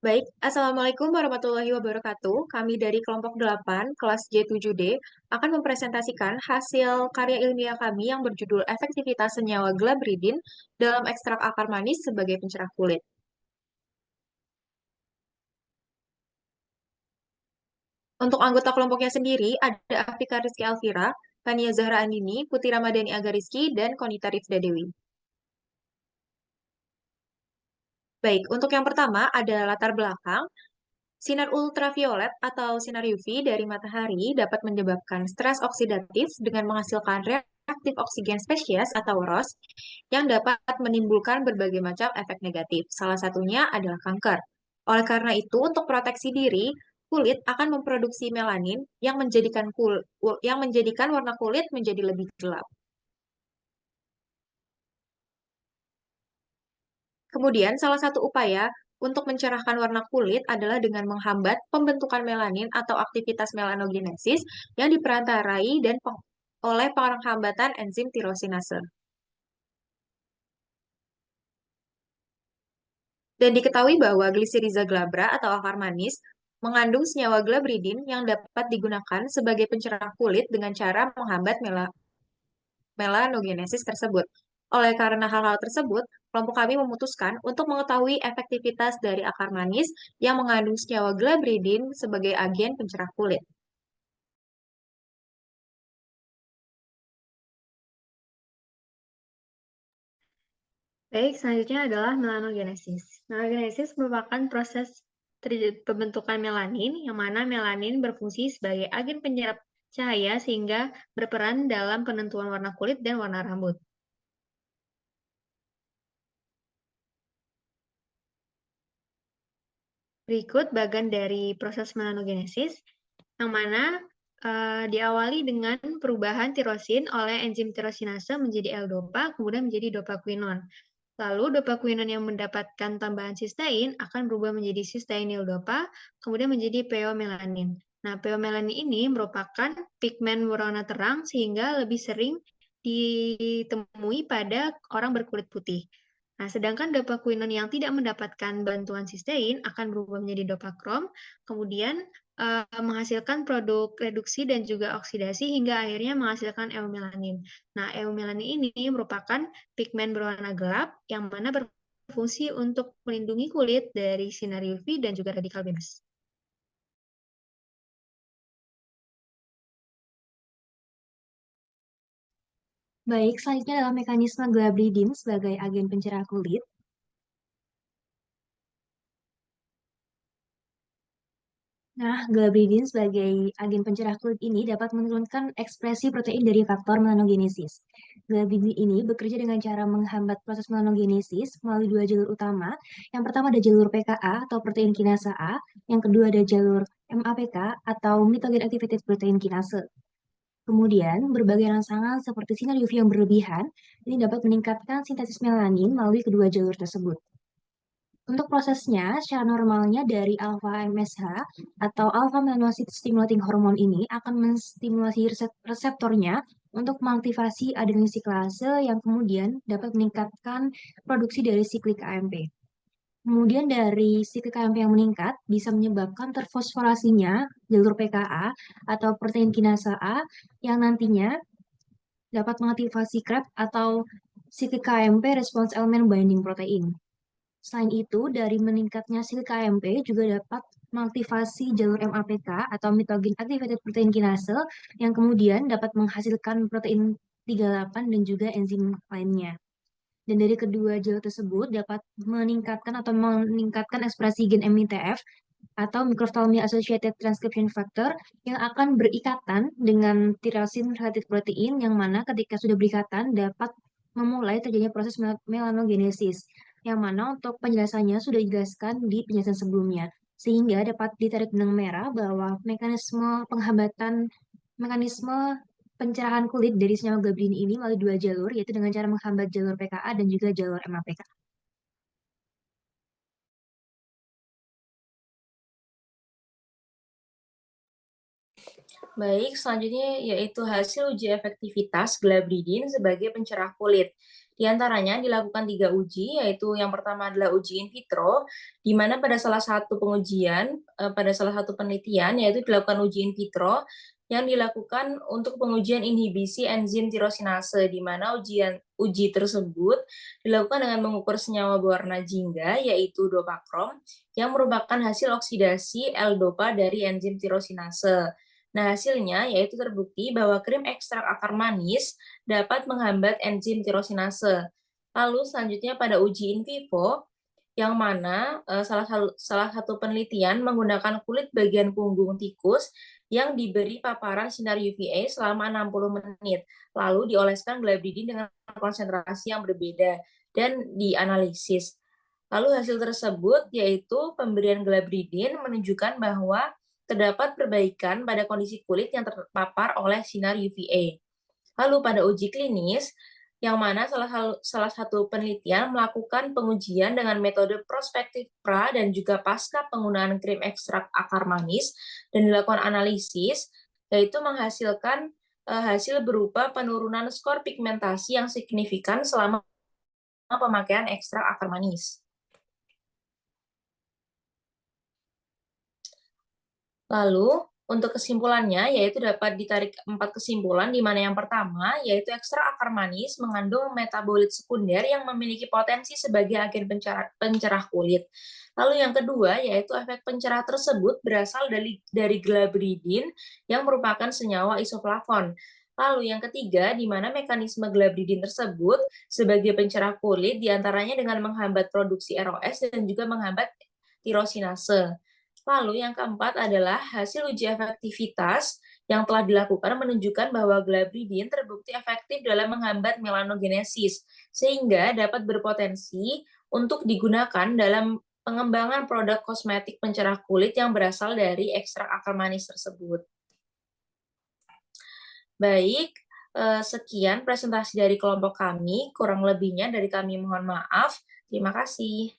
Baik, Assalamualaikum warahmatullahi wabarakatuh. Kami dari kelompok 8, kelas J7D, akan mempresentasikan hasil karya ilmiah kami yang berjudul Efektivitas Senyawa Glabridin dalam Ekstrak Akar Manis sebagai Pencerah Kulit. Untuk anggota kelompoknya sendiri, ada Afika Rizky Alfira, Tania Zahra Andini, Putri Ramadhani Agariski, dan Konita Rifda Dewi. Baik, untuk yang pertama ada latar belakang. Sinar ultraviolet atau sinar UV dari matahari dapat menyebabkan stres oksidatif dengan menghasilkan reaktif oksigen spesies atau ROS yang dapat menimbulkan berbagai macam efek negatif. Salah satunya adalah kanker. Oleh karena itu, untuk proteksi diri, kulit akan memproduksi melanin yang menjadikan warna kulit menjadi lebih gelap. Kemudian, salah satu upaya untuk mencerahkan warna kulit adalah dengan menghambat pembentukan melanin atau aktivitas melanogenesis yang diperantarai oleh penghambatan enzim tirosinase. Dan diketahui bahwa glisiriza glabra atau akar manis mengandung senyawa glabridin yang dapat digunakan sebagai pencerah kulit dengan cara menghambat melanogenesis tersebut. Oleh karena hal-hal tersebut, kelompok kami memutuskan untuk mengetahui efektivitas dari akar manis yang mengandung senyawa glabridin sebagai agen pencerah kulit. Baik, selanjutnya adalah melanogenesis. Melanogenesis merupakan proses pembentukan melanin, yang mana melanin berfungsi sebagai agen penyerap cahaya sehingga berperan dalam penentuan warna kulit dan warna rambut. Berikut bagian dari proses melanogenesis, yang mana diawali dengan perubahan tirosin oleh enzim tirosinase menjadi L-dopa, kemudian menjadi dopaquinon. Lalu dopaquinon yang mendapatkan tambahan sistein akan berubah menjadi cysteinyl dopa, kemudian menjadi peomelanin. Nah, peomelanin ini merupakan pigmen berwarna terang sehingga lebih sering ditemui pada orang berkulit putih. Nah, sedangkan dopaquinon yang tidak mendapatkan bantuan sistein akan berubah menjadi dopakrom, kemudian menghasilkan produk reduksi dan juga oksidasi hingga akhirnya menghasilkan eumelanin. Nah, eumelanin ini merupakan pigmen berwarna gelap yang mana berfungsi untuk melindungi kulit dari sinar UV dan juga radikal bebas. Baik, selanjutnya adalah mekanisme glabridin sebagai agen pencerah kulit. Nah, glabridin sebagai agen pencerah kulit ini dapat menurunkan ekspresi protein dari faktor melanogenesis. Glabridin ini bekerja dengan cara menghambat proses melanogenesis melalui dua jalur utama. Yang pertama ada jalur PKA atau protein kinase A, yang kedua ada jalur MAPK atau mitogen activated protein kinase. Kemudian, berbagai rangsangan seperti sinar UV yang berlebihan ini dapat meningkatkan sintesis melanin melalui kedua jalur tersebut. Untuk prosesnya, secara normalnya dari alpha MSH atau alpha melanocyte stimulating hormone ini akan menstimulasi reseptornya untuk mengaktifasi adenin siklase yang kemudian dapat meningkatkan produksi dari siklik AMP. Kemudian dari siklik AMP yang meningkat bisa menyebabkan terfosforasinya jalur PKA atau protein kinase A yang nantinya dapat mengaktifasi CREB atau siklik KMP response element binding protein. Selain itu, dari meningkatnya sil KMP juga dapat mengaktifasi jalur MAPK atau mitogen activated protein kinase yang kemudian dapat menghasilkan protein 38 dan juga enzim lainnya. Dan dari kedua jalur tersebut dapat meningkatkan ekspresi gen MITF atau microphthalmia associated transcription factor yang akan berikatan dengan tirasin related protein yang mana ketika sudah berikatan dapat memulai terjadinya proses melanogenesis yang mana untuk penjelasannya sudah dijelaskan di penjelasan sebelumnya sehingga dapat ditarik benang merah bahwa mekanisme pencerahan kulit dari senyawa glabrin ini melalui dua jalur yaitu dengan cara menghambat jalur PKA dan juga jalur MAPK. Baik, selanjutnya yaitu hasil uji efektivitas glabridin sebagai pencerah kulit. Di antaranya dilakukan 3 uji, yaitu yang pertama adalah uji in vitro, di mana pada salah satu pengujian, pada salah satu penelitian, yaitu dilakukan uji in vitro, yang dilakukan untuk pengujian inhibisi enzim tirosinase, di mana uji tersebut dilakukan dengan mengukur senyawa berwarna jingga, yaitu dopakrom, yang merupakan hasil oksidasi L-dopa dari enzim tirosinase. Nah, hasilnya yaitu terbukti bahwa krim ekstrak akar manis dapat menghambat enzim tirosinase. Lalu selanjutnya pada uji in vivo, yang mana salah satu penelitian menggunakan kulit bagian punggung tikus yang diberi paparan sinar UVA selama 60 menit, lalu dioleskan glabridin dengan konsentrasi yang berbeda dan dianalisis. Lalu hasil tersebut yaitu pemberian glabridin menunjukkan bahwa terdapat perbaikan pada kondisi kulit yang terpapar oleh sinar UVA. Lalu pada uji klinis, yang mana salah satu penelitian melakukan pengujian dengan metode prospektif pra dan juga pasca penggunaan krim ekstrak akar manis dan dilakukan analisis, yaitu menghasilkan hasil berupa penurunan skor pigmentasi yang signifikan selama pemakaian ekstrak akar manis. Lalu, untuk kesimpulannya, yaitu dapat ditarik 4 kesimpulan, di mana yang pertama, yaitu ekstrak akar manis mengandung metabolit sekunder yang memiliki potensi sebagai agen pencerah kulit. Lalu yang kedua, yaitu efek pencerah tersebut berasal dari glabridin yang merupakan senyawa isoflavon. Lalu yang ketiga, di mana mekanisme glabridin tersebut sebagai pencerah kulit diantaranya dengan menghambat produksi ROS dan juga menghambat tirosinase. Lalu yang keempat adalah hasil uji efektivitas yang telah dilakukan menunjukkan bahwa glabridin terbukti efektif dalam menghambat melanogenesis, sehingga dapat berpotensi untuk digunakan dalam pengembangan produk kosmetik pencerah kulit yang berasal dari ekstrak akar manis tersebut. Baik, sekian presentasi dari kelompok kami, kurang lebihnya dari kami mohon maaf. Terima kasih.